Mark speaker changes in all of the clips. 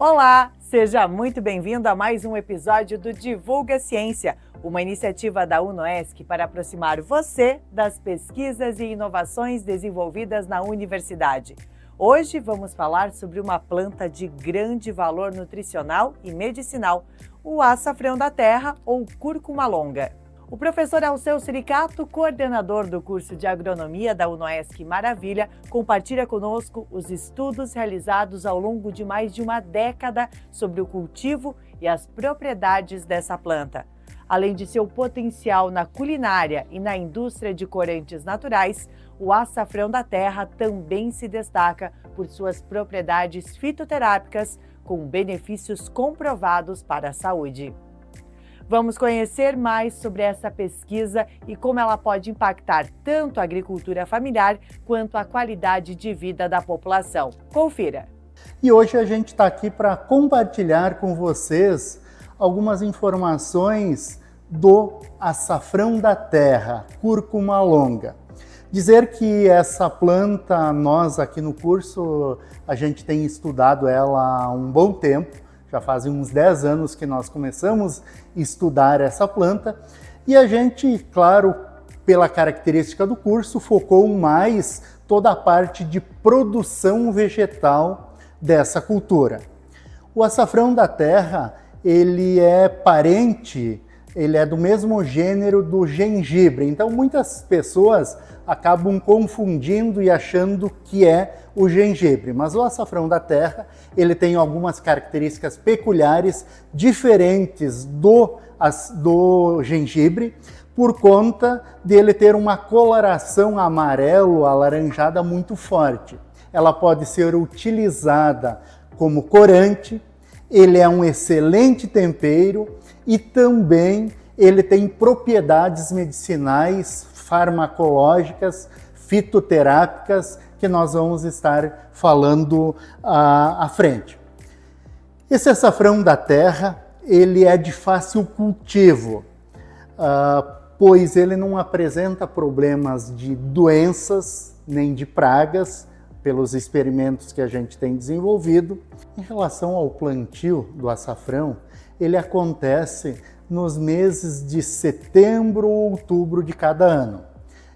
Speaker 1: Olá, seja muito bem-vindo a mais um episódio do Divulga Ciência, uma iniciativa da UnoESC para aproximar você das pesquisas e inovações desenvolvidas na universidade. Hoje vamos falar sobre uma planta de grande valor nutricional e medicinal, o açafrão da terra ou cúrcuma longa. O professor Alceu Siricato, coordenador do curso de agronomia da UnoESC Maravilha, compartilha conosco os estudos realizados ao longo de mais de uma década sobre o cultivo e as propriedades dessa planta. Além de seu potencial na culinária e na indústria de corantes naturais, o açafrão da terra também se destaca por suas propriedades fitoterápicas com benefícios comprovados para a saúde. Vamos conhecer mais sobre essa pesquisa e como ela pode impactar tanto a agricultura familiar quanto a qualidade de vida da população. Confira!
Speaker 2: E hoje a gente está aqui para compartilhar com vocês algumas informações do açafrão da terra, cúrcuma longa. Dizer que essa planta, nós aqui no curso, a gente tem estudado ela há um bom tempo. Já fazem uns 10 anos que nós começamos a estudar essa planta e a gente, claro, pela característica do curso, focou mais toda a parte de produção vegetal dessa cultura. O açafrão da terra, ele é parente, ele é do mesmo gênero do gengibre, então muitas pessoas acabam confundindo e achando que é o gengibre, mas o açafrão da terra, ele tem algumas características peculiares diferentes do gengibre, por conta dele ter uma coloração amarelo alaranjada muito forte. Ela pode ser utilizada como corante, ele é um excelente tempero e também ele tem propriedades medicinais, farmacológicas, fitoterápicas, que nós vamos estar falando à frente. Esse açafrão da terra, ele é de fácil cultivo, pois ele não apresenta problemas de doenças nem de pragas, pelos experimentos que a gente tem desenvolvido. Em relação ao plantio do açafrão, ele acontece nos meses de setembro ou outubro de cada ano.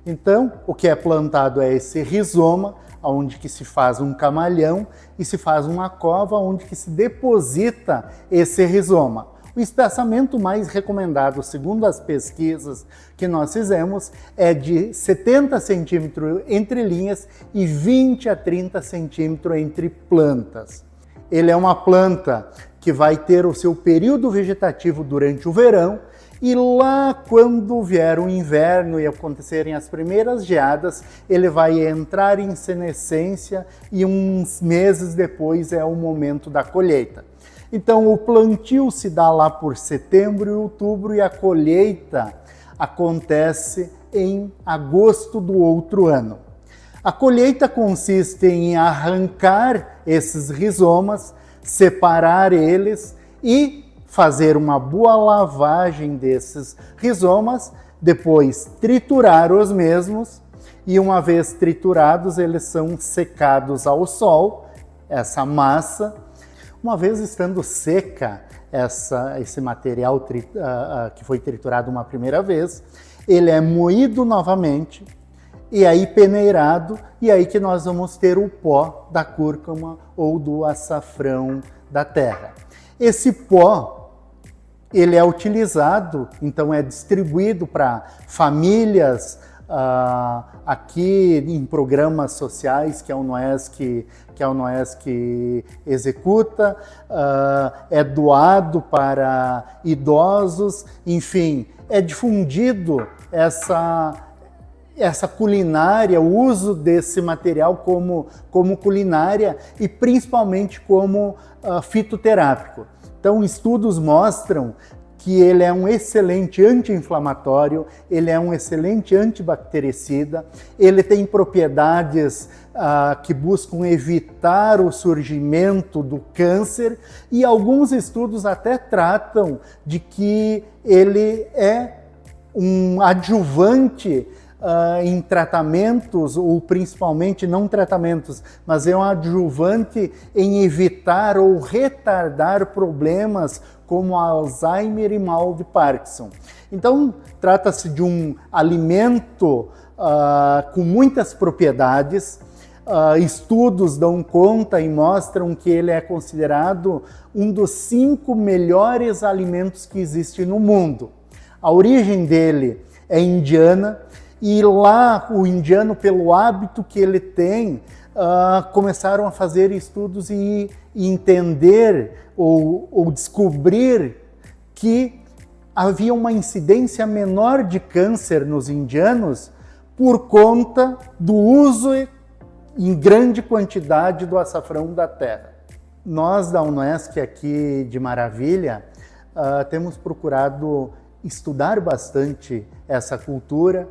Speaker 2: Então, o que é plantado é esse rizoma, onde que se faz um camalhão e se faz uma cova onde que se deposita esse rizoma. O espaçamento mais recomendado, segundo as pesquisas que nós fizemos, é de 70 centímetros entre linhas e 20 a 30 centímetros entre plantas. Ele é uma planta que vai ter o seu período vegetativo durante o verão e lá quando vier o inverno e acontecerem as primeiras geadas, ele vai entrar em senescência e uns meses depois é o momento da colheita. Então o plantio se dá lá por setembro e outubro e a colheita acontece em agosto do outro ano. A colheita consiste em arrancar esses rizomas, separar eles e fazer uma boa lavagem desses rizomas, depois triturar os mesmos e uma vez triturados eles são secados ao sol, essa massa. Uma vez estando seca esse material que foi triturado uma primeira vez, ele é moído novamente e aí peneirado, e aí que nós vamos ter o pó da cúrcuma ou do açafrão da terra. Esse pó, ele é utilizado, então é distribuído para famílias, aqui em programas sociais que a UnoESC executa, é doado para idosos, enfim, é difundido essa culinária, o uso desse material como culinária e principalmente como fitoterápico. Então, estudos mostram que ele é um excelente anti-inflamatório, ele é um excelente antibactericida, ele tem propriedades que buscam evitar o surgimento do câncer e alguns estudos até tratam de que ele é um adjuvante em tratamentos, ou principalmente não tratamentos, mas é um adjuvante em evitar ou retardar problemas como Alzheimer e mal de Parkinson. Então, trata-se de um alimento com muitas propriedades. Estudos dão conta e mostram que ele é considerado um dos 5 melhores alimentos que existem no mundo. A origem dele é indiana e lá o indiano, pelo hábito que ele tem, começaram a fazer estudos e entender ou descobrir que havia uma incidência menor de câncer nos indianos por conta do uso em grande quantidade do açafrão da terra. Nós da UNOESC aqui de Maravilha temos procurado estudar bastante essa cultura.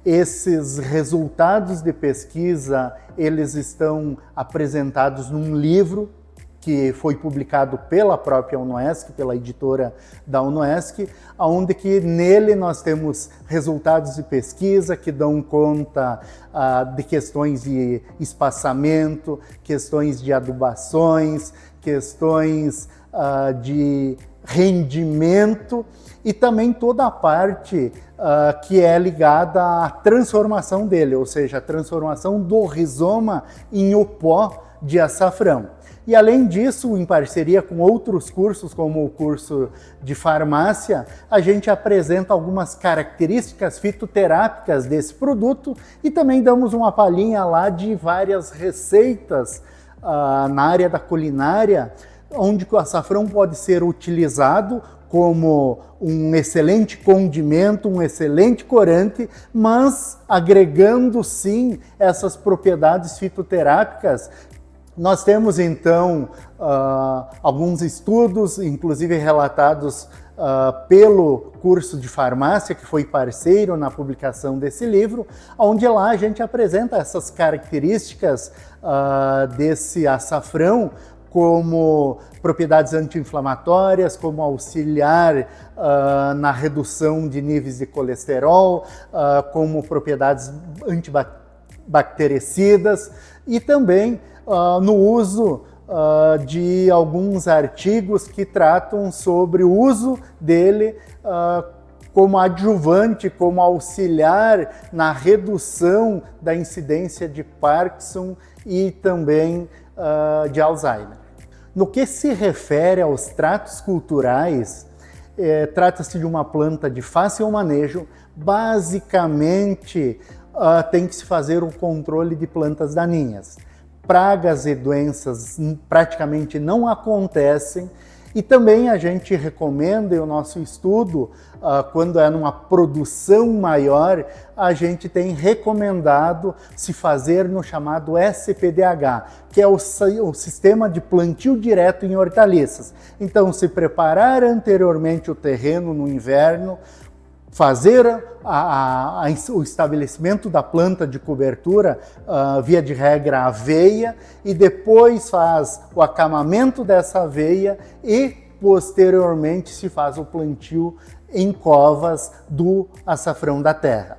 Speaker 2: Esses resultados de pesquisa, eles estão apresentados num livro que foi publicado pela própria UNOESC, pela editora da UNOESC, onde que nele nós temos resultados de pesquisa que dão conta de questões de espaçamento, questões de adubações, questões de rendimento e também toda a parte que é ligada à transformação dele, ou seja, a transformação do rizoma em o pó de açafrão. E além disso, em parceria com outros cursos, como o curso de farmácia, a gente apresenta algumas características fitoterápicas desse produto e também damos uma palhinha lá de várias receitas na área da culinária, onde o açafrão pode ser utilizado como um excelente condimento, um excelente corante, mas agregando sim essas propriedades fitoterápicas. Nós temos então alguns estudos, inclusive relatados pelo curso de farmácia, que foi parceiro na publicação desse livro, onde lá a gente apresenta essas características desse açafrão, como propriedades anti-inflamatórias, como auxiliar na redução de níveis de colesterol, como propriedades antibactericidas e também no uso de alguns artigos que tratam sobre o uso dele como adjuvante, como auxiliar na redução da incidência de Parkinson e também de Alzheimer. No que se refere aos tratos culturais, trata-se de uma planta de fácil manejo. Basicamente, tem que se fazer o controle de plantas daninhas. Pragas e doenças praticamente não acontecem e também a gente recomenda, e o nosso estudo, quando é numa produção maior, a gente tem recomendado se fazer no chamado SPDH, que é o sistema de plantio direto em hortaliças. Então, se preparar anteriormente o terreno no inverno, fazer o estabelecimento da planta de cobertura, via de regra aveia, e depois faz o acamamento dessa aveia e posteriormente se faz o plantio em covas do açafrão da terra.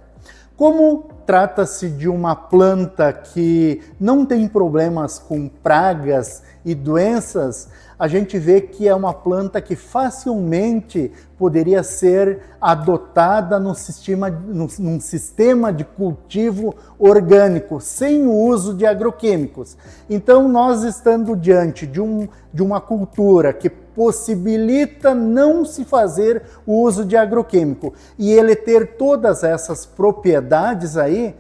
Speaker 2: Como trata-se de uma planta que não tem problemas com pragas e doenças, a gente vê que é uma planta que facilmente poderia ser adotada num sistema de cultivo orgânico, sem o uso de agroquímicos. Então, nós estando diante de uma cultura que possibilita não se fazer o uso de agroquímico e ele ter todas essas propriedades aí,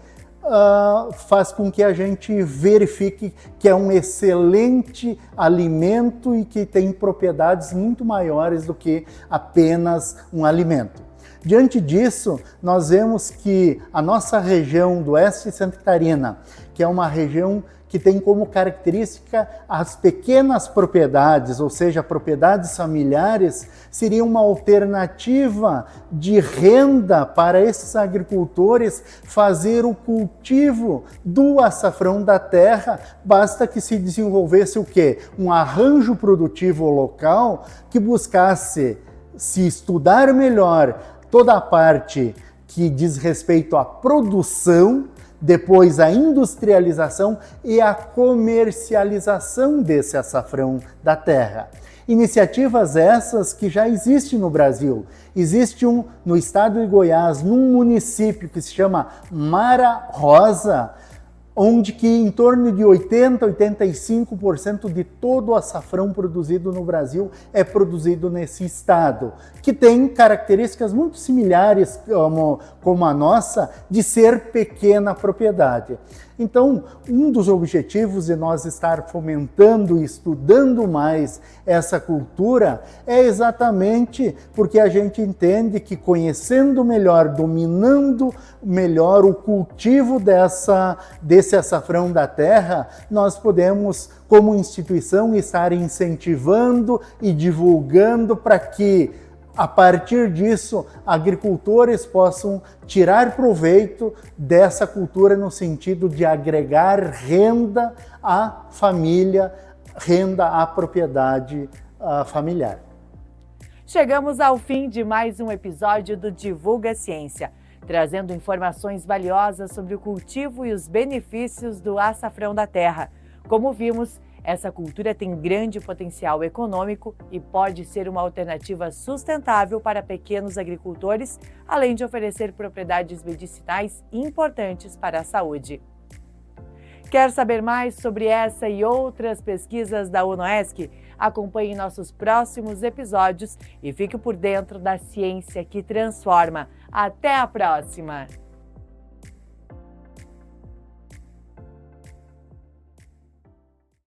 Speaker 2: faz com que a gente verifique que é um excelente alimento e que tem propriedades muito maiores do que apenas um alimento. Diante disso, nós vemos que a nossa região do oeste de Santa Catarina, que é uma região que tem como característica as pequenas propriedades, ou seja, propriedades familiares, seria uma alternativa de renda para esses agricultores fazer o cultivo do açafrão da terra. Basta que se desenvolvesse o quê? Um arranjo produtivo local que buscasse se estudar melhor toda a parte que diz respeito à produção, depois a industrialização e a comercialização desse açafrão da terra. Iniciativas essas que já existem no Brasil. Existe no estado de Goiás, num município que se chama Mara Rosa, onde que em torno de 80% a 85% de todo o açafrão produzido no Brasil é produzido nesse estado, que tem características muito similares como a nossa, de ser pequena propriedade. Então, um dos objetivos de nós estar fomentando e estudando mais essa cultura é exatamente porque a gente entende que conhecendo melhor, dominando melhor o cultivo desse açafrão da terra, nós podemos, como instituição, estar incentivando e divulgando para que, a partir disso, agricultores possam tirar proveito dessa cultura no sentido de agregar renda à família, renda à propriedade familiar.
Speaker 1: Chegamos ao fim de mais um episódio do Divulga Ciência, trazendo informações valiosas sobre o cultivo e os benefícios do açafrão da terra. Como vimos, essa cultura tem grande potencial econômico e pode ser uma alternativa sustentável para pequenos agricultores, além de oferecer propriedades medicinais importantes para a saúde. Quer saber mais sobre essa e outras pesquisas da UNOESC? Acompanhe nossos próximos episódios e fique por dentro da ciência que transforma. Até a próxima!